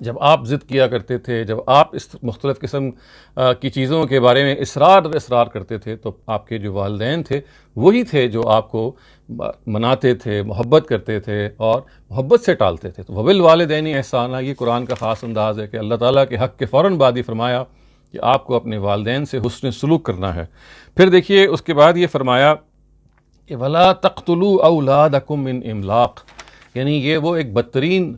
جب آپ ضد کیا کرتے تھے، جب آپ اس مختلف قسم کی چیزوں کے بارے میں اصرار کرتے تھے، تو آپ کے جو والدین تھے وہی تھے جو آپ کو مناتے تھے، محبت کرتے تھے اور محبت سے ٹالتے تھے۔ تو وبالوالدین احسانا، یہ قرآن کا خاص انداز ہے کہ اللہ تعالیٰ کے حق کے فوراً بعد ہی فرمایا کہ آپ کو اپنے والدین سے حسن سلوک کرنا ہے۔ پھر دیکھیے اس کے بعد یہ فرمایا کہ وَلَا تَقْتُلُوا أَوْلَادَكُم مِّنْ إِمْلَاقٍ، یعنی یہ وہ ایک بدترین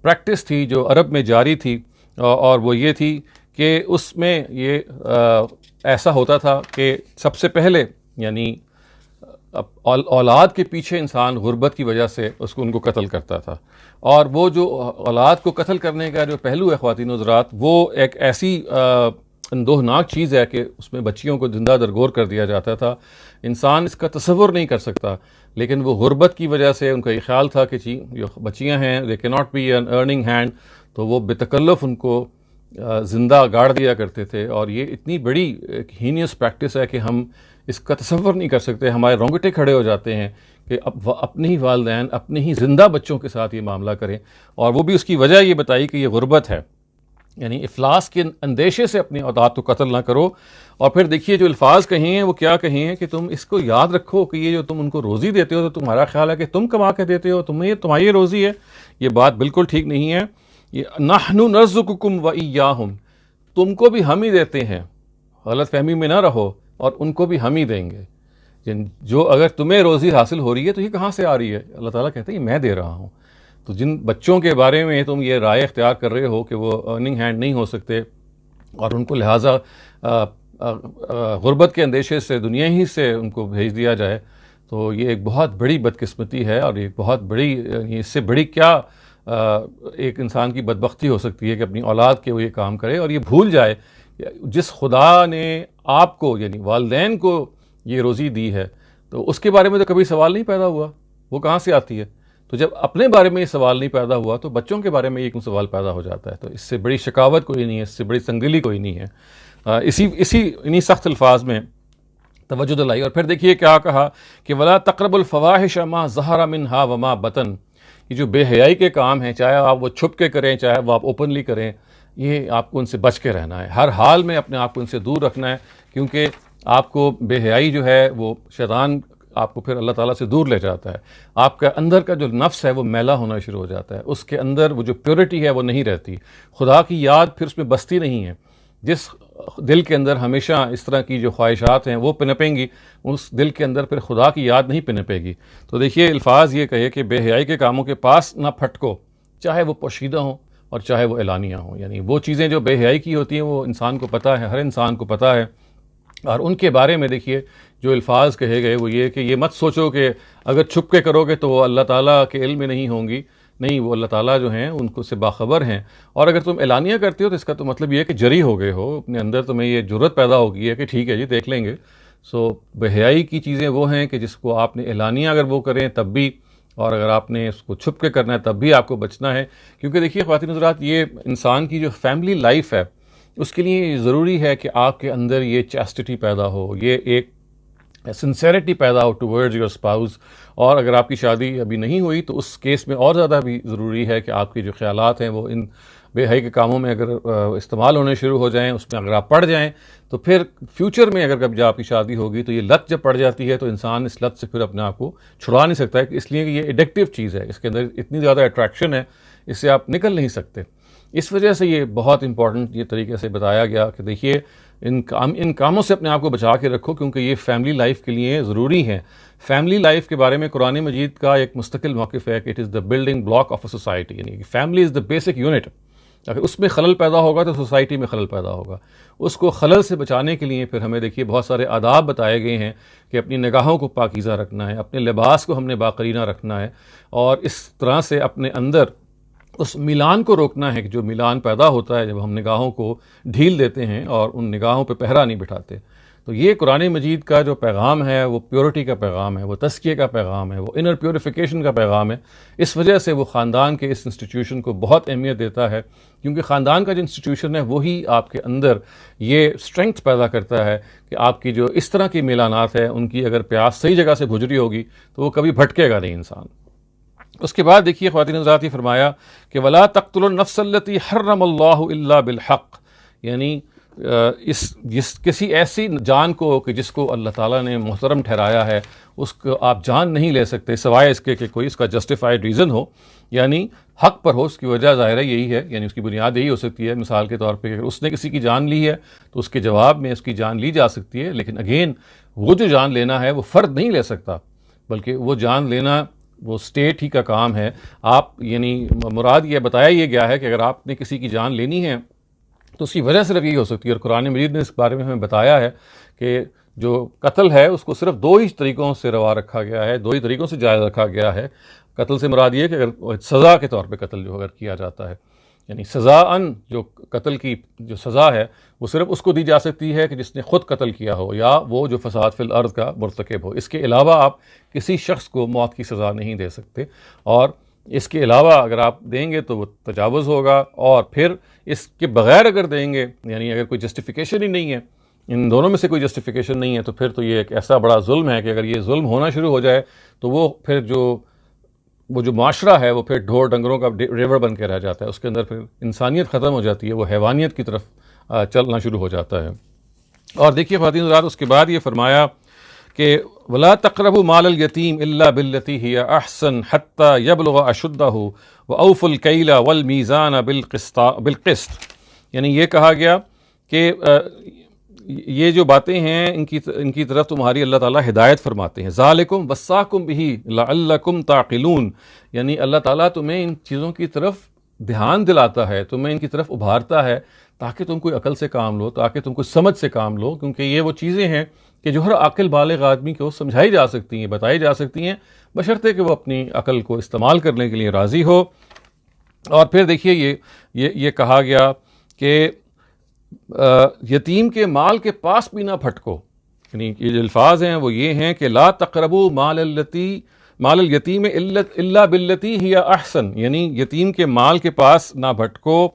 پریکٹس تھی جو عرب میں جاری تھی، اور وہ یہ تھی کہ اس میں یہ ایسا ہوتا تھا کہ سب سے پہلے یعنی اولاد کے پیچھے انسان غربت کی وجہ سے ان کو قتل کرتا تھا، اور وہ جو اولاد کو قتل کرنے کا جو پہلو ہے خواتین و حضرات، وہ ایک ایسی اندوہناک چیز ہے کہ اس میں بچیوں کو زندہ درگور کر دیا جاتا تھا۔ انسان اس کا تصور نہیں کر سکتا، لیکن وہ غربت کی وجہ سے ان کا یہ خیال تھا کہ جو بچیاں ہیں دے کی not be an earning hand, تو وہ بے تکلف ان کو زندہ گاڑ دیا کرتے تھے۔ اور یہ اتنی بڑی ہینیس پریکٹس ہے کہ ہم اس کا تصور نہیں کر سکتے، ہمارے رونگٹے کھڑے ہو جاتے ہیں کہ اپنے ہی والدین اپنے ہی زندہ بچوں کے ساتھ یہ معاملہ کریں، اور وہ بھی اس کی وجہ یہ بتائی کہ یہ غربت ہے، یعنی افلاس کے اندیشے سے اپنی اولاد کو قتل نہ کرو۔ اور پھر دیکھیے جو الفاظ کہیں ہیں وہ کیا کہیں ہیں کہ تم اس کو یاد رکھو کہ یہ جو تم ان کو روزی دیتے ہو تو تمہارا خیال ہے کہ تم کما کے دیتے ہو، تمہاری روزی ہے، یہ بات بالکل ٹھیک نہیں ہے۔ یہ نحن نرزقکم وإیاہم، تم کو بھی ہم ہی دیتے ہیں، غلط فہمی میں نہ رہو، اور ان کو بھی ہم ہی دیں گے۔ جو اگر تمہیں روزی حاصل ہو رہی ہے تو یہ کہاں سے آ رہی ہے؟ اللہ تعالیٰ کہتے ہیں یہ میں دے رہا ہوں۔ تو جن بچوں کے بارے میں تم یہ رائے اختیار کر رہے ہو کہ وہ ارننگ ہینڈ نہیں ہو سکتے اور ان کو لہٰذا غربت کے اندیشے سے دنیا ہی سے ان کو بھیج دیا جائے، تو یہ ایک بہت بڑی بدقسمتی ہے، اور ایک بہت بڑی اس سے بڑی کیا ایک انسان کی بدبختی ہو سکتی ہے کہ اپنی اولاد کے وہ یہ کام کرے اور یہ بھول جائے جس خدا نے آپ کو یعنی والدین کو یہ روزی دی ہے، تو اس کے بارے میں تو کبھی سوال نہیں پیدا ہوا، وہ کہاں سے آتی ہے؟ تو جب اپنے بارے میں یہ سوال نہیں پیدا ہوا تو بچوں کے بارے میں یہ کیوں سوال پیدا ہو جاتا ہے؟ تو اس سے بڑی شکاوت کوئی نہیں ہے، اس سے بڑی سنگدلی کوئی نہیں ہے۔ انہی سخت الفاظ میں توجہ دلائی۔ اور پھر دیکھیے کیا کہا کہ ولا تقربوا الفواحش ما ظہر منها وما بطن، یہ جو بے حیائی کے کام ہیں، چاہے آپ وہ چھپ کے کریں چاہے وہ آپ اوپنلی کریں، یہ آپ کو ان سے بچ کے رہنا ہے، ہر حال میں اپنے آپ کو ان سے دور رکھنا ہے، کیونکہ آپ کو بے حیائی جو ہے وہ شیطان آپ کو پھر اللہ تعالیٰ سے دور لے جاتا ہے۔ آپ کا اندر کا جو نفس ہے وہ میلا ہونا شروع ہو جاتا ہے، اس کے اندر وہ جو پیورٹی ہے وہ نہیں رہتی، خدا کی یاد پھر اس میں بستی نہیں ہے۔ جس دل کے اندر ہمیشہ اس طرح کی جو خواہشات ہیں وہ پنپیں گی، اس دل کے اندر پھر خدا کی یاد نہیں پنپے گی۔ تو دیکھیے الفاظ یہ کہے کہ بے حیائی کے کاموں کے پاس نہ پھٹکو، چاہے وہ پوشیدہ ہوں اور چاہے وہ اعلانیہ ہوں، یعنی وہ چیزیں جو بے حیائی کی ہوتی ہیں وہ انسان کو پتہ ہے، ہر انسان کو پتہ ہے، اور ان کے بارے میں دیکھیے جو الفاظ کہے گئے وہ یہ کہ یہ مت سوچو کہ اگر چھپ کے کرو گے تو وہ اللہ تعالیٰ کے علم میں نہیں ہوں گی، نہیں، وہ اللہ تعالیٰ جو ہیں ان کو سے باخبر ہیں، اور اگر تم اعلانیہ کرتے ہو تو اس کا تو مطلب یہ ہے کہ جری ہو گئے ہو، اپنے اندر تمہیں یہ جرت پیدا ہوگی ہے کہ ٹھیک ہے جی دیکھ لیں گے۔ بے حیائی کی چیزیں وہ ہیں کہ جس کو آپ نے اعلانیہ اگر وہ کریں تب بھی، اور اگر آپ نے اس کو چھپ کے کرنا ہے تب بھی آپ کو بچنا ہے، کیونکہ دیکھیے خواتین حضرات یہ انسان کی جو فیملی لائف ہے اس کے لیے ضروری ہے کہ آپ کے اندر یہ چیسٹٹی پیدا ہو، یہ ایک سنسیریٹی پیدا ہو ٹورڈز یور اسپاؤز، اور اگر آپ کی شادی ابھی نہیں ہوئی تو اس کیس میں اور زیادہ بھی ضروری ہے کہ آپ کے جو خیالات ہیں وہ ان بے حیائی کے کاموں میں اگر استعمال ہونے شروع ہو جائیں، اس میں اگر آپ پڑ جائیں تو پھر فیوچر میں اگر جب آپ کی شادی ہوگی تو یہ لت جب پڑ جاتی ہے تو انسان اس لت سے پھر اپنے آپ کو چھڑا نہیں سکتا ہے، اس لیے کہ یہ ایڈکٹیو چیز ہے، اس کے اندر اتنی زیادہ اٹریکشن ہے، اس سے آپ نکل نہیں سکتے۔ اس وجہ سے یہ بہت امپورٹنٹ یہ طریقے سے بتایا گیا کہ دیکھیے ان کاموں سے اپنے آپ کو بچا کے رکھو، کیونکہ یہ فیملی لائف کے لیے ضروری ہے۔ فیملی لائف کے بارے میں قرآن مجید کا ایک مستقل موقف ہے کہ it is the building block of a society, یعنی family is the basic unit. اگر اس میں خلل پیدا ہوگا تو سوسائٹی میں خلل پیدا ہوگا۔ اس کو خلل سے بچانے کے لیے پھر ہمیں دیکھیے بہت سارے آداب بتائے گئے ہیں کہ اپنی نگاہوں کو پاکیزہ رکھنا ہے، اپنے لباس کو ہم نے باقرینہ رکھنا ہے، اور اس طرح سے اپنے اندر اس میلان کو روکنا ہے کہ جو میلان پیدا ہوتا ہے جب ہم نگاہوں کو ڈھیل دیتے ہیں اور ان نگاہوں پہ پہرا نہیں بٹھاتے۔ تو یہ قرآن مجید کا جو پیغام ہے وہ پیورٹی کا پیغام ہے، وہ تزکیے کا پیغام ہے، وہ انر پیوریفیکیشن کا پیغام ہے۔ اس وجہ سے وہ خاندان کے اس انسٹیٹیوشن کو بہت اہمیت دیتا ہے، کیونکہ خاندان کا جو انسٹیٹیوشن ہے وہی آپ کے اندر یہ اسٹرینگتھ پیدا کرتا ہے کہ آپ کی جو اس طرح کی میلانات ہے ان کی اگر پیاس صحیح جگہ سے بھج رہی ہوگی تو وہ کبھی بھٹکے گا نہیں انسان۔ اس کے بعد دیکھیے خواتین حضرات یہ فرمایا کہ ولا تقتلوا النفس التي حرم اللہ الا بالحق، یعنی کسی ایسی جان کو کہ جس کو اللہ تعالیٰ نے محترم ٹھہرایا ہے اس کو آپ جان نہیں لے سکتے سوائے اس کے کہ کوئی اس کا جسٹیفائڈ ریزن ہو، یعنی حق پر ہو۔ اس کی وجہ ظاہر ہے یہی ہے، یعنی اس کی بنیاد یہی ہو سکتی ہے، مثال کے طور پہ اگر اس نے کسی کی جان لی ہے تو اس کے جواب میں اس کی جان لی جا سکتی ہے، لیکن اگین وہ جو جان لینا ہے وہ فرد نہیں لے سکتا، بلکہ وہ جان لینا وہ اسٹیٹ ہی کا کام ہے۔ آپ یعنی مراد یہ بتایا یہ گیا ہے کہ اگر آپ نے کسی کی جان لینی ہے تو اس کی وجہ صرف یہی ہو سکتی ہے، اور قرآن مجید نے اس بارے میں ہمیں بتایا ہے کہ جو قتل ہے اس کو صرف دو ہی طریقوں سے روا رکھا گیا ہے، دو ہی طریقوں سے جائز رکھا گیا ہے۔ قتل سے مراد یہ ہے کہ اگر سزا کے طور پہ قتل جو اگر کیا جاتا ہے، یعنی سزاً جو قتل کی جو سزا ہے وہ صرف اس کو دی جا سکتی ہے کہ جس نے خود قتل کیا ہو یا وہ جو فساد فی الارض کا مرتکب ہو۔ اس کے علاوہ آپ کسی شخص کو موت کی سزا نہیں دے سکتے، اور اس کے علاوہ اگر آپ دیں گے تو وہ تجاوز ہوگا، اور پھر اس کے بغیر اگر دیں گے یعنی اگر کوئی جسٹیفیکیشن ہی نہیں ہے، ان دونوں میں سے کوئی جسٹیفیکیشن نہیں ہے، تو پھر تو یہ ایک ایسا بڑا ظلم ہے کہ اگر یہ ظلم ہونا شروع ہو جائے تو وہ پھر وہ جو معاشرہ ہے وہ پھر ڈھور ڈنگروں کا ریور بن کے رہ جاتا ہے، اس کے اندر پھر انسانیت ختم ہو جاتی ہے، وہ حیوانیت کی طرف چلنا شروع ہو جاتا ہے۔ اور دیکھیے خواتین حضرات اس کے بعد یہ فرمایا کہ ولا تقربوا مال الیتیم الا بالتی ہی احسن حتی یبلغ اشدہ واوفوا الکیل والمیزان بالقسط، یعنی یہ کہا گیا کہ یہ جو باتیں ہیں ان کی طرف تمہاری اللہ تعالیٰ ہدایت فرماتے ہیں۔ ذالکم وصاکم بہ لعلکم تعقلون، یعنی اللہ تعالیٰ تمہیں ان چیزوں کی طرف دھیان دلاتا ہے، تمہیں ان کی طرف ابھارتا ہے تاکہ تم کوئی عقل سے کام لو، تاکہ تم کوئی سمجھ سے کام لو، کیونکہ یہ وہ چیزیں ہیں کہ جو ہر عاقل بالغ آدمی کو سمجھائی جا سکتی ہیں، بتائی جا سکتی ہیں، بشرطے کہ وہ اپنی عقل کو استعمال کرنے کے لیے راضی ہو۔ اور پھر دیکھیے یہ کہا گیا کہ یتیم کے مال کے پاس بھی نہ پھٹکو، یعنی یہ جو الفاظ ہیں وہ یہ ہیں کہ لا تقربوا مال الیتیم الا بالتی ہی احسن، یعنی یتیم کے مال کے پاس نہ بھٹکو۔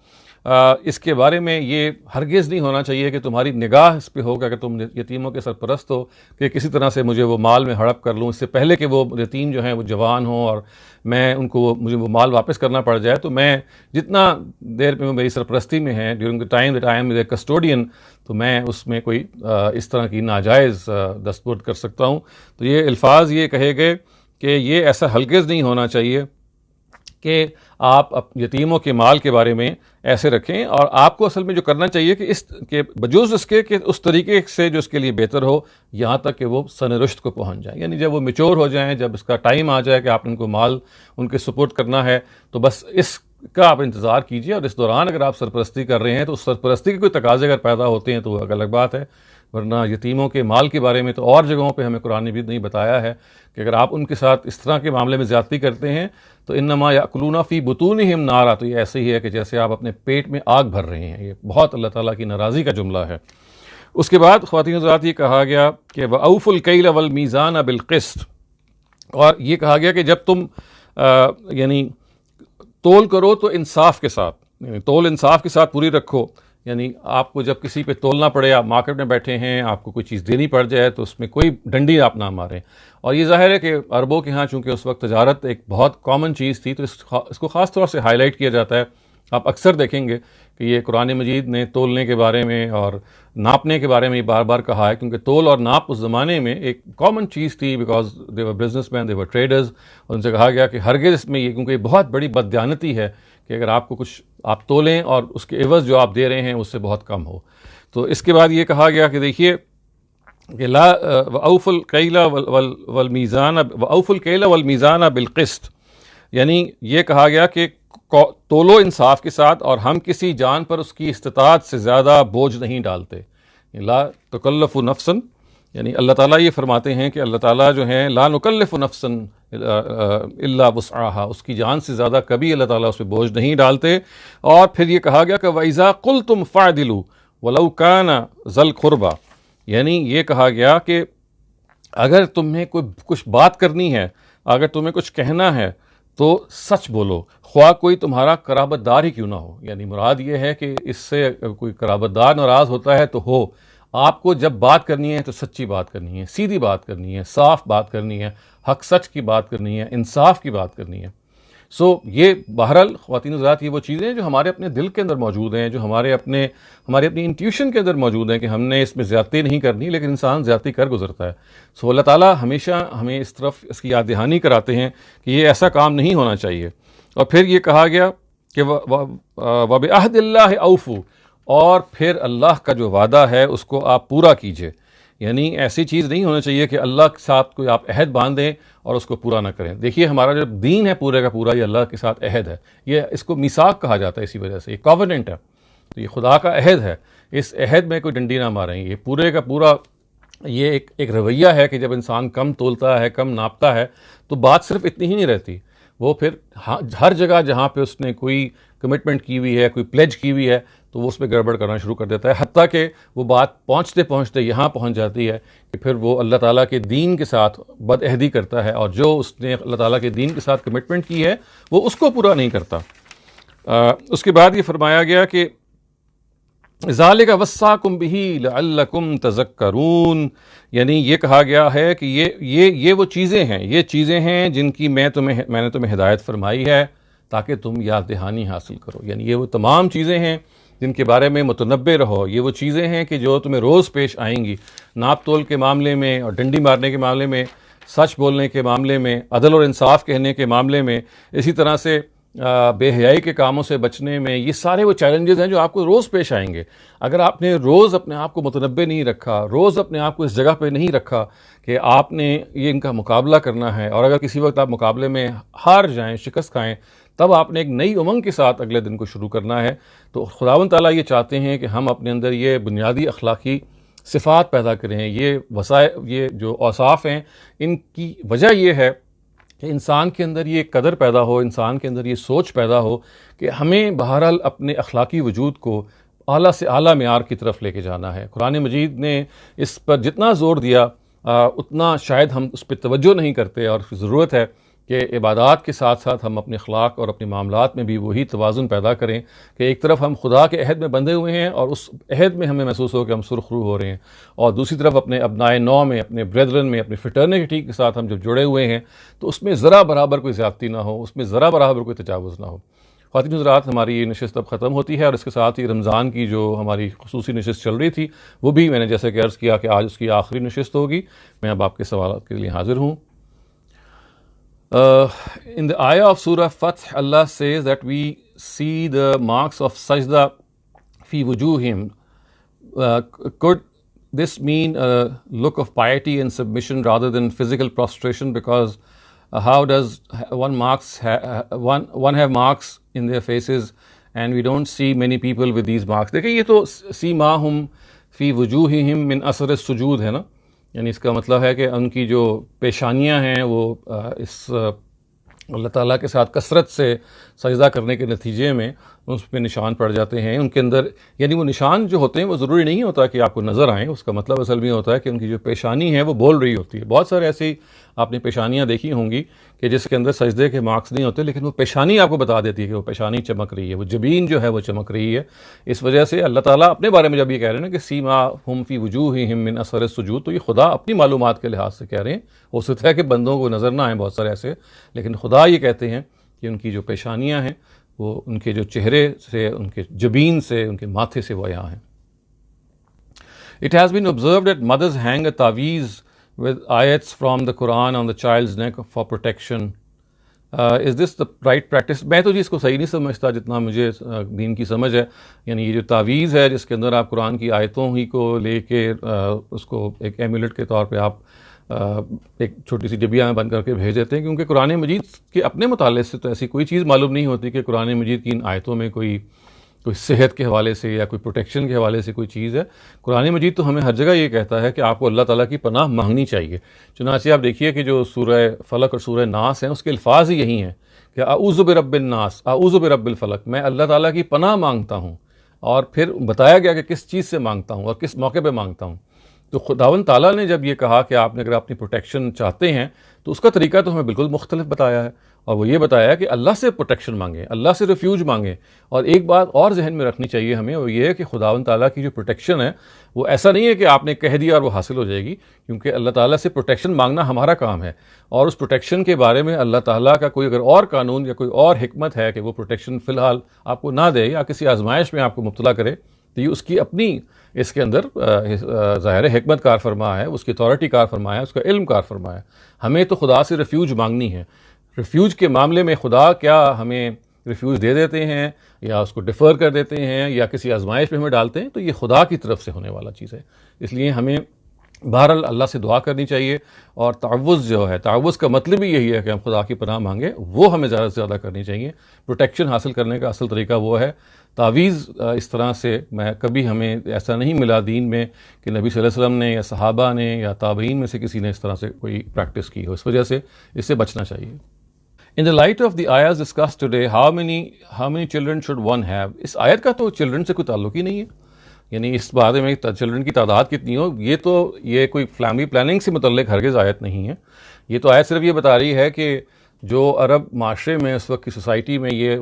اس کے بارے میں یہ ہرگز نہیں ہونا چاہیے کہ تمہاری نگاہ اس پہ ہوگا کہ تم یتیموں کے سرپرست ہو کہ کسی طرح سے مجھے وہ مال میں ہڑپ کر لوں، اس سے پہلے کہ وہ یتیم جو ہیں وہ جوان ہوں اور میں ان کو مجھے وہ مال واپس کرنا پڑ جائے، تو میں جتنا دیر میں میری سرپرستی میں ہے during the time that I am a custodian, تو میں اس میں کوئی اس طرح کی ناجائز دستبرد کر سکتا ہوں۔ تو یہ الفاظ یہ کہے گئے کہ یہ ایسا ہرگز نہیں ہونا چاہیے کہ آپ یتیموں کے مال کے بارے میں ایسے رکھیں، اور آپ کو اصل میں جو کرنا چاہیے کہ اس کے بجوز اس کے کہ اس طریقے سے جو اس کے لیے بہتر ہو، یہاں تک کہ وہ سن رشد کو پہنچ جائیں، یعنی جب وہ میچور ہو جائیں، جب اس کا ٹائم آ جائے کہ آپ ان کو مال ان کے سپورٹ کرنا ہے، تو بس اس کا آپ انتظار کیجئے، اور اس دوران اگر آپ سرپرستی کر رہے ہیں تو اس سرپرستی کے کوئی تقاضے اگر پیدا ہوتے ہیں تو وہ الگ بات ہے، ورنہ یتیموں کے مال کے بارے میں تو اور جگہوں پہ ہمیں قرآن مجید نے بتایا ہے کہ اگر آپ ان کے ساتھ اس طرح کے معاملے میں زیادتی کرتے ہیں تو انما یاکلون فی بطونہم نارا، تو یہ ایسے ہی ہے کہ جیسے آپ اپنے پیٹ میں آگ بھر رہے ہیں۔ یہ بہت اللہ تعالیٰ کی ناراضی کا جملہ ہے۔ اس کے بعد خواتین حضرات یہ کہا گیا کہ وَأَوْفُوا الْكَيْلَ وَالْمِيزَانَ بِالْقِسْطِ، اور یہ کہا گیا کہ جب تم یعنی تول کرو تو انصاف کے ساتھ، یعنی تول انصاف کے ساتھ پوری رکھو، یعنی آپ کو جب کسی پہ تولنا پڑے، آپ مارکیٹ میں بیٹھے ہیں، آپ کو کوئی چیز دینی پڑ جائے تو اس میں کوئی ڈنڈی آپ نہ ماریں۔ اور یہ ظاہر ہے کہ عربوں کے ہاں چونکہ اس وقت تجارت ایک بہت کامن چیز تھی تو اس کو خاص طور سے ہائی لائٹ کیا جاتا ہے۔ آپ اکثر دیکھیں گے کہ یہ قرآن مجید نے تولنے کے بارے میں اور ناپنے کے بارے میں بار بار کہا ہے، کیونکہ تول اور ناپ اس زمانے میں ایک کامن چیز تھی، because they were business man, they were traders, اور ان سے کہا گیا کہ ہرگز اس میں یہ، کیونکہ یہ بہت بڑی بددیانتی ہے کہ اگر آپ کو کچھ آپ تولیں اور اس کے عوض جو آپ دے رہے ہیں اس سے بہت کم ہو۔ تو اس کے بعد یہ کہا گیا کہ دیکھیے کہ وَأَوْفُوا الْكَيْلَ وَالْمِيزَانَ بِالْقِسْطِ، یعنی یہ کہا گیا کہ تولو انصاف کے ساتھ، اور ہم کسی جان پر اس کی استطاعت سے زیادہ بوجھ نہیں ڈالتے۔ لا تکلف نفسا، یعنی اللہ تعالیٰ یہ فرماتے ہیں کہ اللہ تعالیٰ جو ہیں لا نکلف نفسا الا وسعها، اس کی جان سے زیادہ کبھی اللہ تعالیٰ اس پہ بوجھ نہیں ڈالتے۔ اور پھر یہ کہا گیا کہ وَإِذَا قُلْتُمْ فَاعْدِلُوا وَلَوْ كَانَ ذَا الْقُرْبَى، یعنی یہ کہا گیا کہ اگر تمہیں کچھ بات کرنی ہے، اگر تمہیں کچھ کہنا ہے تو سچ بولو، خواہ کوئی تمہارا قرابت دار ہی کیوں نہ ہو۔ یعنی مراد یہ ہے کہ اس سے کوئی قرابت دار ناراض ہوتا ہے تو ہو، آپ کو جب بات کرنی ہے تو سچی بات کرنی ہے، سیدھی بات کرنی ہے، صاف بات کرنی ہے، حق سچ کی بات کرنی ہے، انصاف کی بات کرنی ہے۔ یہ بہرحال خواتین حضرات یہ وہ چیزیں ہیں جو ہمارے اپنے دل کے اندر موجود ہیں، جو ہماری اپنی انٹیوشن کے اندر موجود ہیں کہ ہم نے اس میں زیادتی نہیں کرنی، لیکن انسان زیادتی کر گزرتا ہے. اللہ تعالیٰ ہمیشہ ہمیں اس کی یاد دہانی کراتے ہیں کہ یہ ایسا کام نہیں ہونا چاہیے. اور پھر یہ کہا گیا کہ وَبِعَهْدِ اللَّهِ أَوْفُوا، اور پھر اللہ کا جو وعدہ ہے اس کو آپ پورا کیجئے. یعنی ایسی چیز نہیں ہونا چاہیے کہ اللہ کے ساتھ کوئی آپ عہد باندھیں اور اس کو پورا نہ کریں. دیکھیے ہمارا جو دین ہے پورے کا پورا یہ اللہ کے ساتھ عہد ہے. یہ اس کو میثاق کہا جاتا ہے اسی وجہ سے، یہ کووننٹ ہے. تو یہ خدا کا عہد ہے، اس عہد میں کوئی ڈنڈی نہ ماریں. یہ پورے کا پورا یہ ایک رویہ ہے کہ جب انسان کم تولتا ہے، کم ناپتا ہے، تو بات صرف اتنی ہی نہیں رہتی. وہ پھر ہر جگہ جہاں پہ اس نے کوئی کمٹمنٹ کی ہوئی ہے، کوئی پلیج کی ہوئی ہے، تو وہ اس میں گڑبڑ کرنا شروع کر دیتا ہے. حتیٰ کہ وہ بات پہنچتے پہنچتے یہاں پہنچ جاتی ہے کہ پھر وہ اللہ تعالیٰ کے دین کے ساتھ بد عہدی کرتا ہے، اور جو اس نے اللہ تعالیٰ کے دین کے ساتھ کمٹمنٹ کی ہے وہ اس کو پورا نہیں کرتا. اس کے بعد یہ فرمایا گیا کہ ذالک وصاکم بہ لعلکم تذکرون، یعنی یہ کہا گیا ہے کہ یہ وہ چیزیں ہیں جن کی میں نے تمہیں ہدایت فرمائی ہے تاکہ تم یاد دہانی حاصل کرو. یعنی یہ وہ تمام چیزیں ہیں جن کے بارے میں متنبع رہو. یہ وہ چیزیں ہیں کہ جو تمہیں روز پیش آئیں گی، ناپ تول کے معاملے میں اور ڈنڈی مارنے کے معاملے میں، سچ بولنے کے معاملے میں، عدل اور انصاف کہنے کے معاملے میں، اسی طرح سے بے حیائی کے کاموں سے بچنے میں. یہ سارے وہ چیلنجز ہیں جو آپ کو روز پیش آئیں گے. اگر آپ نے روز اپنے آپ کو متنبع نہیں رکھا، روز اپنے آپ کو اس جگہ پہ نہیں رکھا کہ آپ نے یہ ان کا مقابلہ کرنا ہے، اور اگر کسی وقت آپ مقابلے میں ہار جائیں، شکست کھائیں، تب آپ نے ایک نئی امنگ کے ساتھ اگلے دن کو شروع کرنا ہے. تو خداوند تعالیٰ یہ چاہتے ہیں کہ ہم اپنے اندر یہ بنیادی اخلاقی صفات پیدا کریں. یہ جو اوصاف ہیں ان کی وجہ یہ ہے کہ انسان کے اندر یہ قدر پیدا ہو، انسان کے اندر یہ سوچ پیدا ہو کہ ہمیں بہرحال اپنے اخلاقی وجود کو اعلیٰ سے اعلیٰ معیار کی طرف لے کے جانا ہے. قرآن مجید نے اس پر جتنا زور دیا اتنا شاید ہم اس پہ توجہ نہیں کرتے، اور ضرورت ہے کہ عبادات کے ساتھ ساتھ ہم اپنے اخلاق اور اپنے معاملات میں بھی وہی توازن پیدا کریں کہ ایک طرف ہم خدا کے عہد میں بندھے ہوئے ہیں اور اس عہد میں ہمیں محسوس ہو کہ ہم سرخ روح ہو رہے ہیں، اور دوسری طرف اپنے ابنائے نو میں، اپنے بریدرن میں، اپنے فٹرنیٹی کے ساتھ ہم جب جڑے ہوئے ہیں تو اس میں ذرا برابر کوئی زیادتی نہ ہو، اس میں ذرا برابر کوئی تجاوز نہ ہو. خواتین حضرات، ہماری یہ نشست اب ختم ہوتی ہے، اور اس کے ساتھ ہی رمضان کی جو ہماری خصوصی نشست چل رہی تھی وہ بھی میں نے جیسے کہ عرض کیا کہ آج اس کی آخری نشست ہوگی. میں اب آپ کے سوالات کے لیے حاضر ہوں. In the ayah of Surah Fath, Allah says that we see the marks of sajda fi wujuhim. Could this mean a look of piety and submission rather than physical prostration? Because how does one have marks in their faces and we don't see many people with these marks? دیکھیں یہ تو سیماہم فی وجوہہم من اثر السجود ہے نا، یعنی اس کا مطلب ہے کہ ان کی جو پیشانیاں ہیں وہ اس اللہ تعالیٰ کے ساتھ کثرت سے سجدہ کرنے کے نتیجے میں اس پہ نشان پڑ جاتے ہیں ان کے اندر. یعنی وہ نشان جو ہوتے ہیں وہ ضروری نہیں ہوتا کہ آپ کو نظر آئیں، اس کا مطلب اصل میں ہوتا ہے کہ ان کی جو پیشانی ہے وہ بول رہی ہوتی ہے. بہت سارے ایسی آپ نے پیشانیاں دیکھی ہوں گی کہ جس کے اندر سجدے کے مارکس نہیں ہوتے، لیکن وہ پیشانی آپ کو بتا دیتی ہے کہ وہ پیشانی چمک رہی ہے، وہ جبین جو ہے وہ چمک رہی ہے. اس وجہ سے اللہ تعالیٰ اپنے بارے میں جب یہ کہہ رہے ہیں نا کہ سیماہم فی وجوہہم من اثر السجود، تو یہ خدا اپنی معلومات کے لحاظ سے کہہ رہے ہیں. ہو سکتا ہے کہ بندوں کو نظر نہ آئیں بہت سارے ایسے، لیکن خدا یہ کہتے ہیں کہ ان کی جو پیشانیاں ہیں وہ ان کے جو چہرے سے، ان کے جبین سے، ان کے ماتھے سے وہ یہاں ہیں. It has been observed that mothers hang a taweez with ayats from the Quran on the child's neck for protection. Is this the right practice? میں تو جی اس کو صحیح نہیں سمجھتا جتنا مجھے دین کی سمجھ ہے. یعنی یہ جو تعویذ ہے جس کے اندر آپ قرآن کی آیتوں ہی کو لے کے اس کو ایک ایمولیٹ کے طور پہ آپ ایک چھوٹی سی ڈبیا میں بند کر کے بھیج دیتے ہیں، کیونکہ قرآن مجید کے اپنے مطالعے سے تو ایسی کوئی چیز معلوم نہیں ہوتی کہ قرآن مجید کی ان آیتوں میں کوئی صحت کے حوالے سے یا کوئی پروٹیکشن کے حوالے سے کوئی چیز ہے. قرآن مجید تو ہمیں ہر جگہ یہ کہتا ہے کہ آپ کو اللہ تعالیٰ کی پناہ مانگنی چاہیے. چنانچہ آپ دیکھیے کہ جو سورہ فلق اور سورہ ناس ہیں اس کے الفاظ ہی یہی ہیں کہ اعوذ برب الناس، اعوذ برب الفلق، میں اللہ تعالیٰ کی پناہ مانگتا ہوں. اور پھر بتایا گیا کہ کس چیز سے مانگتا ہوں اور کس موقع پہ مانگتا ہوں. تو خداوند تعالیٰ نے جب یہ کہا کہ آپ نے اگر اپنی پروٹیکشن چاہتے ہیں تو اس کا طریقہ تو ہمیں بالکل مختلف بتایا ہے. اور وہ یہ بتایا کہ اللہ سے پروٹیکشن مانگیں، اللہ سے ریفیوج مانگیں. اور ایک بات اور ذہن میں رکھنی چاہیے ہمیں، وہ یہ ہے کہ خداوند تعالیٰ کی جو پروٹیکشن ہے وہ ایسا نہیں ہے کہ آپ نے کہہ دیا اور وہ حاصل ہو جائے گی، کیونکہ اللہ تعالیٰ سے پروٹیکشن مانگنا ہمارا کام ہے. اور اس پروٹیکشن کے بارے میں اللہ تعالیٰ کا کوئی اگر اور قانون یا کوئی اور حکمت ہے کہ وہ پروٹیکشن فی الحال آپ کو نہ دے یا کسی آزمائش میں آپ کو مبتلا کرے، تو یہ اس کی اپنی اس کے اندر ظاہر حکمت کار فرما ہے، اس کی اتھارٹی کار فرما ہے، اس کا علم کار فرما ہے. ہمیں تو خدا سے ریفیوج مانگنی ہے. ریفیوج کے معاملے میں خدا کیا ہمیں ریفیوج دے دیتے ہیں یا اس کو ڈیفر کر دیتے ہیں یا کسی آزمائش میں ہمیں ڈالتے ہیں، تو یہ خدا کی طرف سے ہونے والا چیز ہے. اس لیے ہمیں بہرحال اللہ سے دعا کرنی چاہیے. اور تعوذ جو ہے، تعوذ کا مطلب ہی یہی ہے کہ ہم خدا کی پناہ مانگیں، وہ ہمیں زیادہ سے زیادہ کرنی چاہیے. پروٹیکشن حاصل کرنے کا اصل طریقہ وہ ہے. تعویذ اس طرح سے کبھی ہمیں ایسا نہیں ملا دین میں کہ نبی صلی اللہ علیہ وسلم نے یا صحابہ نے یا تابعین میں سے کسی نے اس طرح سے کوئی پریکٹس کی ہو. اس وجہ سے اس سے بچنا چاہیے. In the light of the ayahs discussed today, how many children should one have? اس آیت کا تو چلڈرن سے کوئی تعلق ہی نہیں ہے. یعنی اس بارے میں چلڈرن کی تعداد کتنی ہو، یہ کوئی فیملی پلاننگ سے متعلق ہرگز آیت نہیں ہے. یہ تو آیت صرف یہ بتا رہی ہے کہ جو عرب معاشرے میں اس وقت کی سوسائٹی میں یہ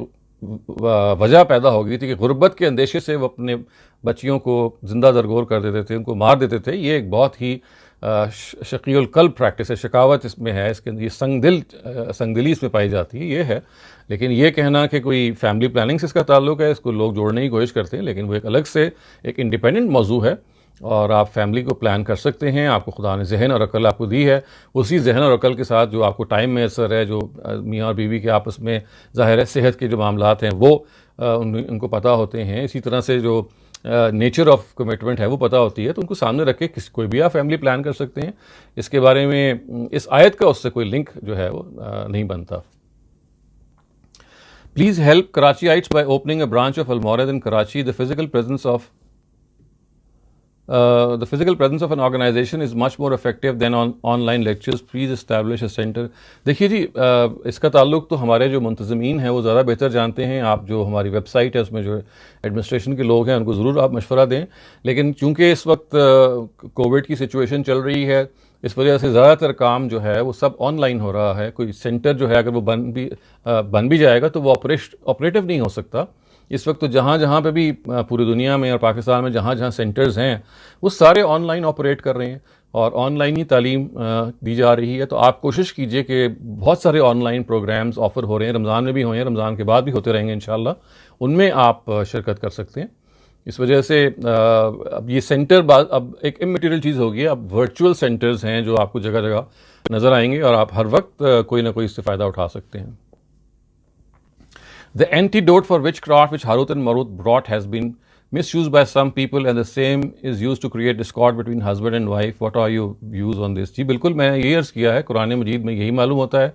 وجہ پیدا ہو گئی تھی کہ غربت کے اندیشے سے وہ اپنے بچیوں کو زندہ درگور کر دیتے تھے، ان کو مار دیتے تھے. یہ ایک بہت ہی شقی القلب پریکٹس ہے، شکاوت اس میں ہے، اس کے اندر یہ سنگ دلی اس میں پائی جاتی ہے، یہ ہے. لیکن یہ کہنا کہ کوئی فیملی پلاننگ سے اس کا تعلق ہے، اس کو لوگ جوڑنے کی کوشش کرتے ہیں، لیکن وہ ایک الگ سے ایک انڈیپینڈنٹ موضوع ہے. اور آپ فیملی کو پلان کر سکتے ہیں. آپ کو خدا نے ذہن اور عقل آپ کو دی ہے، اسی ذہن اور عقل کے ساتھ جو آپ کو ٹائم میسر ہے، جو میاں اور بیوی کے آپس میں ظاہر ہے صحت کے جو معاملات ہیں وہ ان کو پتہ ہوتے ہیں، اسی طرح سے جو نیچر آف کمٹمنٹ ہے وہ پتہ ہوتی ہے، تو ان کو سامنے رکھ کے کوئی بھی آپ فیملی پلان کر سکتے ہیں. اس کے بارے میں اس آیت کا اس سے کوئی لنک جو ہے وہ نہیں بنتا. Please help Karachiites by opening a branch of Al-Mawrid in Karachi. The physical presence of an organization is much more effective than online lectures. Please establish a center. دیکھیے جی، اس کا تعلق تو ہمارے جو منتظمین ہیں وہ زیادہ بہتر جانتے ہیں. آپ جو ہماری ویب سائٹ ہے اس میں جو ایڈمنسٹریشن کے لوگ ہیں ان کو ضرور آپ مشورہ دیں. لیکن چونکہ اس وقت کووڈ کی سچویشن چل رہی ہے، اس وجہ سے زیادہ تر کام جو ہے وہ سب آن لائن ہو رہا ہے. کوئی سینٹر جو ہے اگر وہ بن بھی جائے گا تو وہ آپریٹو نہیں ہو سکتا. اس وقت تو جہاں پہ بھی پوری دنیا میں اور پاکستان میں جہاں سینٹرز ہیں وہ سارے آن لائن آپریٹ کر رہے ہیں اور آن لائن ہی تعلیم دی جا رہی ہے. تو آپ کوشش کیجئے کہ بہت سارے آن لائن پروگرامز آفر ہو رہے ہیں، رمضان میں بھی ہوئے ہیں، رمضان کے بعد بھی ہوتے رہیں گے انشاءاللہ، ان میں آپ شرکت کر سکتے ہیں. اس وجہ سے اب یہ سینٹر اب ایک اممیٹیریل چیز ہوگی. اب ورچوئل سینٹرز ہیں جو آپ کو جگہ جگہ نظر آئیں گے اور آپ ہر وقت کوئی نہ کوئی اس سے فائدہ اٹھا سکتے ہیں. The antidote for witchcraft which Harut and Marut brought has been misused by some people and the same is used to create discord between husband and wife. What are your views on this? جی بالکل، میں نے یہ عرض کیا ہے، قرآن مجید میں یہی معلوم ہوتا ہے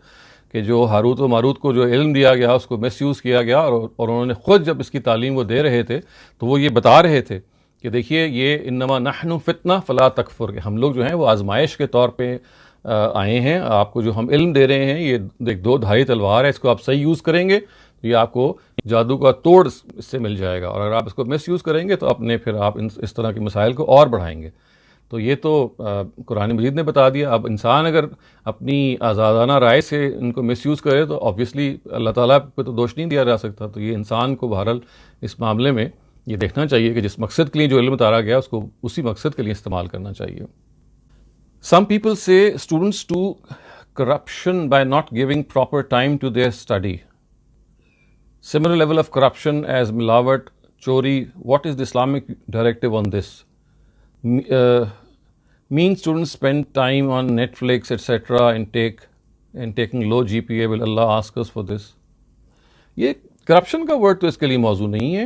کہ جو ہاروت و ماروت کو جو علم دیا گیا اس کو مس یوز کیا گیا اور انہوں نے خود جب اس کی تعلیم وہ دے رہے تھے تو وہ یہ بتا رہے تھے کہ دیکھیے یہ انما نحن فتنہ فلا تکفر، ہم لوگ جو ہیں وہ آزمائش کے طور پہ آئے ہیں. آپ کو جو ہم علم دے رہے ہیں یہ ایک دو دھاری تلوار ہے، اس کو آپ صحیح یوز کریں گے تو یہ آپ کو جادو کا توڑ اس سے مل جائے گا، اور اگر آپ اس کو مس یوز کریں گے تو پھر آپ اس طرح کے مسائل کو اور بڑھائیں گے. تو یہ تو قرآن مجید نے بتا دیا. اب انسان اگر اپنی آزادانہ رائے سے ان کو مس یوز کرے تو آبویسلی اللہ تعالیٰ پہ تو دوش نہیں دیا جا سکتا. تو یہ انسان کو بہرحال اس معاملے میں یہ دیکھنا چاہیے کہ جس مقصد کے لیے جو علم اتارا گیا اس کو اسی مقصد کے لیے استعمال کرنا چاہیے. Some people say students do corruption by not giving proper time to their study. Similar level of corruption as milawat, chori. What is the Islamic directive on this? Mean students spend time on Netflix, etc. and taking low GPA. Will Allah ask us for this? یہ corruption کا word تو اس کے لیے موضوع نہیں ہے.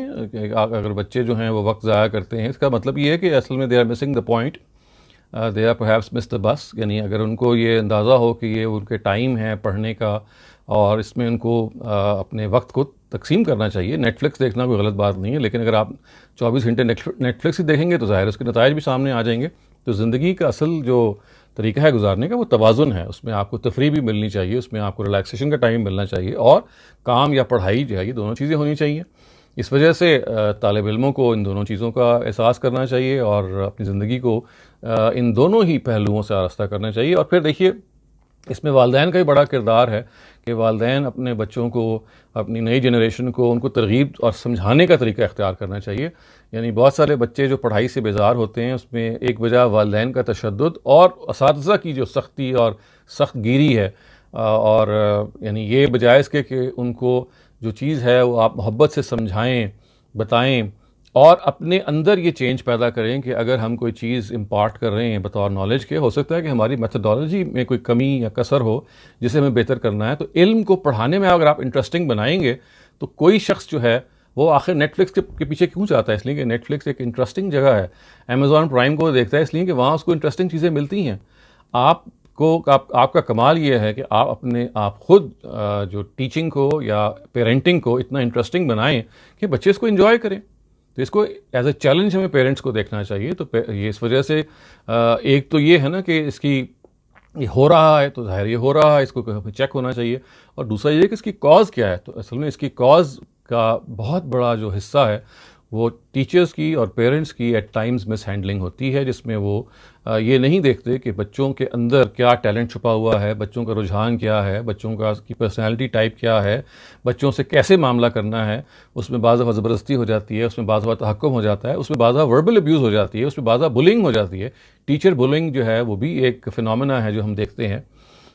اگر بچے جو ہیں وہ وقت ضائع کرتے ہیں، اس کا مطلب یہ ہے کہ اصل میں they are missing the point. They are perhaps missed the bus. یعنی اگر ان کو یہ اندازہ ہو کہ یہ ان کے ٹائم ہے پڑھنے کا اور اس میں ان کو اپنے وقت کو تقسیم کرنا چاہیے. نیٹ فلکس دیکھنا کوئی غلط بات نہیں ہے، لیکن اگر آپ 24 گھنٹے نیٹ فلکس ہی دیکھیں گے تو ظاہر اس کے نتائج بھی سامنے آ جائیں گے. تو زندگی کا اصل جو طریقہ ہے گزارنے کا وہ توازن ہے. اس میں آپ کو تفریح بھی ملنی چاہیے، اس میں آپ کو ریلیکسیشن کا ٹائم ملنا چاہیے، اور کام یا پڑھائی جو ہے یہ دونوں چیزیں ہونی چاہیے. اس وجہ سے طالب علموں کو ان دونوں چیزوں کا احساس کرنا چاہیے اور اپنی زندگی کو ان دونوں ہی پہلوؤں سے آراستہ کرنا چاہیے. اور پھر دیکھیے اس میں والدین کا ہی بڑا کردار ہے کہ والدین اپنے بچوں کو، اپنی نئی جنریشن کو ان کو ترغیب اور سمجھانے کا طریقہ اختیار کرنا چاہیے. یعنی بہت سارے بچے جو پڑھائی سے بیزار ہوتے ہیں، اس میں ایک وجہ والدین کا تشدد اور اساتذہ کی جو سختی اور سخت گیری ہے. اور یعنی یہ بجائے اس کے کہ ان کو جو چیز ہے وہ آپ محبت سے سمجھائیں، بتائیں اور اپنے اندر یہ چینج پیدا کریں کہ اگر ہم کوئی چیز امپارٹ کر رہے ہیں بطور نالج کے، ہو سکتا ہے کہ ہماری میتھڈالوجی میں کوئی کمی یا کسر ہو جسے ہمیں بہتر کرنا ہے. تو علم کو پڑھانے میں اگر آپ انٹرسٹنگ بنائیں گے تو کوئی شخص جو ہے وہ آخر نیٹ فلکس کے پیچھے کیوں جاتا ہے؟ اس لیے کہ نیٹ فلکس ایک انٹرسٹنگ جگہ ہے. امیزون پرائم کو دیکھتا ہے اس لیے کہ وہاں اس کو انٹرسٹنگ چیزیں ملتی ہیں. آپ کا کمال یہ ہے کہ آپ خود جو ٹیچنگ کو یا پیرنٹنگ کو اتنا انٹرسٹنگ بنائیں کہ بچے اس کو انجوائے کریں. تو اس کو ایز اے چیلنج ہمیں پیرنٹس کو دیکھنا چاہیے. تو یہ اس وجہ سے ایک تو یہ ہے نا کہ اس کی یہ ہو رہا ہے تو ظاہر یہ ہو رہا ہے، اس کو چیک ہونا چاہیے. اور دوسرا یہ کہ اس کی کاز کیا ہے. تو اصل میں اس کی کاز کا بہت بڑا جو حصہ ہے وہ ٹیچرز کی اور پیرنٹس کی ایٹ ٹائمز مس ہینڈلنگ ہوتی ہے، جس میں وہ یہ نہیں دیکھتے کہ بچوں کے اندر کیا ٹیلنٹ چھپا ہوا ہے، بچوں کا رجحان کیا ہے، بچوں کی پرسنالٹی ٹائپ کیا ہے، بچوں سے کیسے معاملہ کرنا ہے. اس میں بعض دفعہ زبردستی ہو جاتی ہے، اس میں بعض دفعہ تحکم ہو جاتا ہے، اس میں بعض دفعہ وربل ابیوز ہو جاتی ہے، اس میں بعض دفعہ بلنگ ہو جاتی ہے. ٹیچر بلنگ جو ہے وہ بھی ایک فینومینا ہے جو ہم دیکھتے ہیں.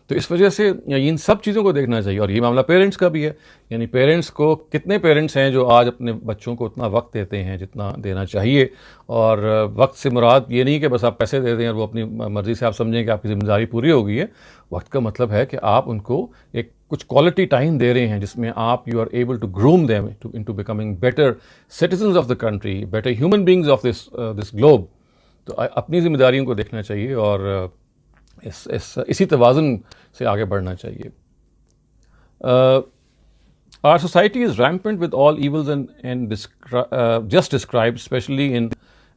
تو اس وجہ سے ان سب چیزوں کو دیکھنا چاہیے. اور یہ معاملہ پیرنٹس کا بھی ہے. یعنی پیرنٹس کو کتنے پیرنٹس ہیں جو آج اپنے بچوں کو اتنا وقت دیتے ہیں جتنا دینا چاہیے. اور وقت سے مراد یہ نہیں کہ بس آپ پیسے دے دیں اور وہ اپنی مرضی سے آپ سمجھیں کہ آپ کی ذمہ داری پوری ہو گئی ہے. وقت کا مطلب ہے کہ آپ ان کو ایک کچھ کوالٹی ٹائم دے رہے ہیں جس میں آپ you are able to groom them into becoming better citizens of the country, better human beings of this globe. تو اپنی ذمہ داریوں کو دیکھنا چاہیے اور اسی توازن سے آگے بڑھنا چاہیے. Our society is rampant with all evils and just described, especially in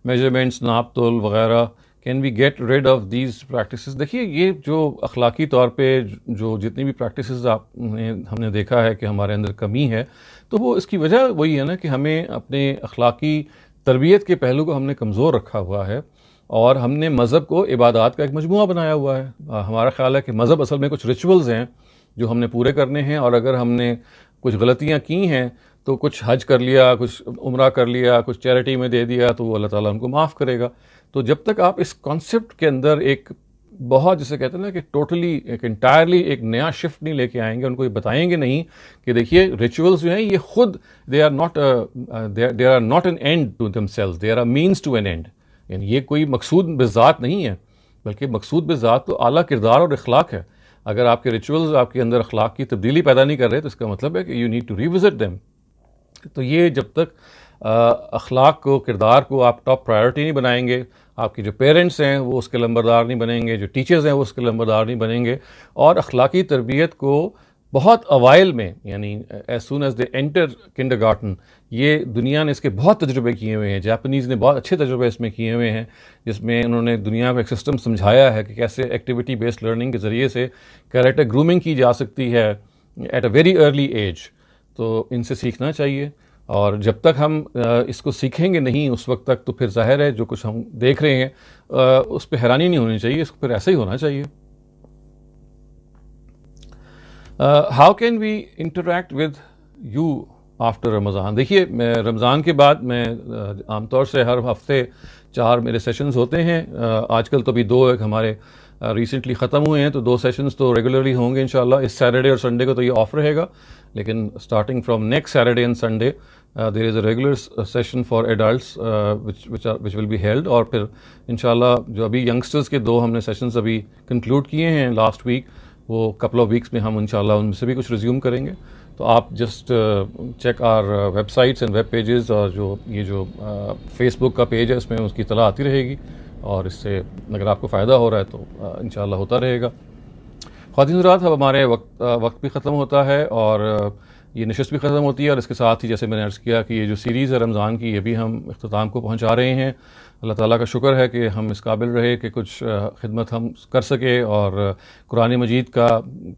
measurements, ناپ تول وغیرہ. Can we get rid of these practices؟ دیکھیے یہ جو اخلاقی طور پہ جو جتنی بھی پریکٹسز ہم نے دیکھا ہے کہ ہمارے اندر کمی ہے، تو وہ اس کی وجہ وہی ہے نا کہ ہمیں اپنے اخلاقی تربیت کے پہلو کو ہم نے کمزور رکھا ہوا ہے اور ہم نے مذہب کو عبادات کا ایک مجموعہ بنایا ہوا ہے. ہمارا خیال ہے کہ مذہب اصل میں کچھ ریچولز ہیں جو ہم نے پورے کرنے ہیں، اور اگر ہم نے کچھ غلطیاں کی ہیں تو کچھ حج کر لیا، کچھ عمرہ کر لیا، کچھ چیریٹی میں دے دیا تو وہ اللہ تعالیٰ ہم کو معاف کرے گا. تو جب تک آپ اس کانسیپٹ کے اندر ایک بہت جسے کہتے ہیں نا کہ ٹوٹلی ایک انٹائرلی ایک نیا شفٹ نہیں لے کے آئیں گے، ان کو یہ بتائیں گے نہیں کہ دیکھیے ریچولز جو ہیں یہ خود they are not an end to themselves, they are a means to an end. یعنی یہ کوئی مقصود بذات نہیں ہے، بلکہ مقصود بذات تو اعلیٰ کردار اور اخلاق ہے. اگر آپ کے ریچولز آپ کے اندر اخلاق کی تبدیلی پیدا نہیں کر رہے تو اس کا مطلب ہے کہ you need to revisit them. تو یہ جب تک اخلاق کو، کردار کو آپ ٹاپ پرائیورٹی نہیں بنائیں گے، آپ کے جو پیرنٹس ہیں وہ اس کے لمبردار نہیں بنیں گے، جو ٹیچرز ہیں وہ اس کے لمبردار نہیں بنیں گے، اور اخلاقی تربیت کو بہت اوائل میں یعنی as soon as they enter kindergarten, یہ دنیا نے اس کے بہت تجربے کیے ہوئے ہیں. جاپنیز نے بہت اچھے تجربے اس میں کیے ہوئے ہیں جس میں انہوں نے دنیا کو ایک سسٹم سمجھایا ہے کہ کیسے ایکٹیویٹی بیسڈ لرننگ کے ذریعے سے کیریکٹر گرومنگ کی جا سکتی ہے at a very early age. تو ان سے سیکھنا چاہیے، اور جب تک ہم اس کو سیکھیں گے نہیں اس وقت تک تو پھر ظاہر ہے جو کچھ ہم دیکھ رہے ہیں اس پہ حیرانی نہیں ہونی چاہیے، اس کو پھر ایسا ہی ہونا چاہیے. How can we interact with you after Ramadan? دیکھیے رمضان کے بعد میں عام طور سے ہر ہفتے 4 میرے سیشنز ہوتے ہیں. آج کل تو بھی 2 ایک ہمارے ریسنٹلی ختم ہوئے ہیں، تو 2 سیشنز تو ریگولرلی ہوں گے انشاءاللہ. اس سیٹرڈے اور سنڈے کو تو یہ آف رہے گا، لیکن starting from next Saturday and Sunday there is a regular session for adults which will be held. اور پھر انشاءاللہ جو ابھی ینگسٹرز کے 2 ہم نے سیشنز ابھی کنکلوڈ کیے ہیں لاسٹ ویک، وہ کپل آف ویکس میں ہم انشاءاللہ ان سے بھی کچھ ریزیوم کریں گے. تو آپ just check our websites and web pages, اور جو فیس بک کا پیج ہے اس میں اس کی اطلاع آتی رہے گی، اور اس سے اگر آپ کو فائدہ ہو رہا ہے تو انشاءاللہ ہوتا رہے گا. خواتین حضرات، اب ہمارے وقت بھی ختم ہوتا ہے اور یہ نشست بھی ختم ہوتی ہے، اور اس کے ساتھ ہی جیسے میں نے عرض کیا کہ یہ جو سیریز ہے رمضان کی، یہ بھی ہم اختتام کو پہنچا رہے ہیں. اللہ تعالیٰ کا شکر ہے کہ ہم اس قابل رہے کہ کچھ خدمت ہم کر سکے اور قرآن مجید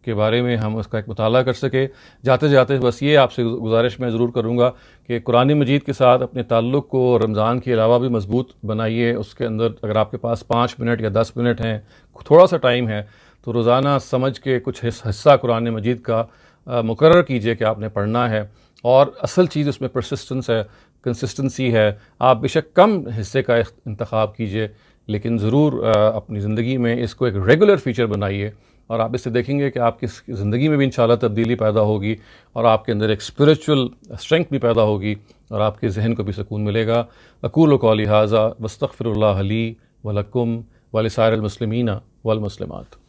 کے بارے میں ہم اس کا ایک مطالعہ کر سکے. جاتے جاتے بس یہ آپ سے گزارش میں ضرور کروں گا کہ قرآن مجید کے ساتھ اپنے تعلق کو رمضان کے علاوہ بھی مضبوط بنائیے. اس کے اندر اگر آپ کے پاس 5 منٹ یا 10 منٹ ہیں، تھوڑا سا ٹائم ہے، تو روزانہ سمجھ کے کچھ حصہ قرآن مجید کا مقرر کیجئے کہ آپ نے پڑھنا ہے، اور اصل چیز اس میں پرسسٹنس ہے، کنسسٹنسی ہے۔ آپ بے شک کم حصے کا انتخاب کیجئے، لیکن ضرور اپنی زندگی میں اس کو ایک ریگولر فیچر بنائیے، اور آپ اس سے دیکھیں گے کہ آپ کی زندگی میں بھی انشاءاللہ تبدیلی پیدا ہوگی، اور آپ کے اندر ایک اسپرچول اسٹرینگتھ بھی پیدا ہوگی، اور آپ کے ذہن کو بھی سکون ملے گا۔ اقول قولی ھذا واستغفر اللہ لی ولکم ولسائر المسلمین والمسلمات۔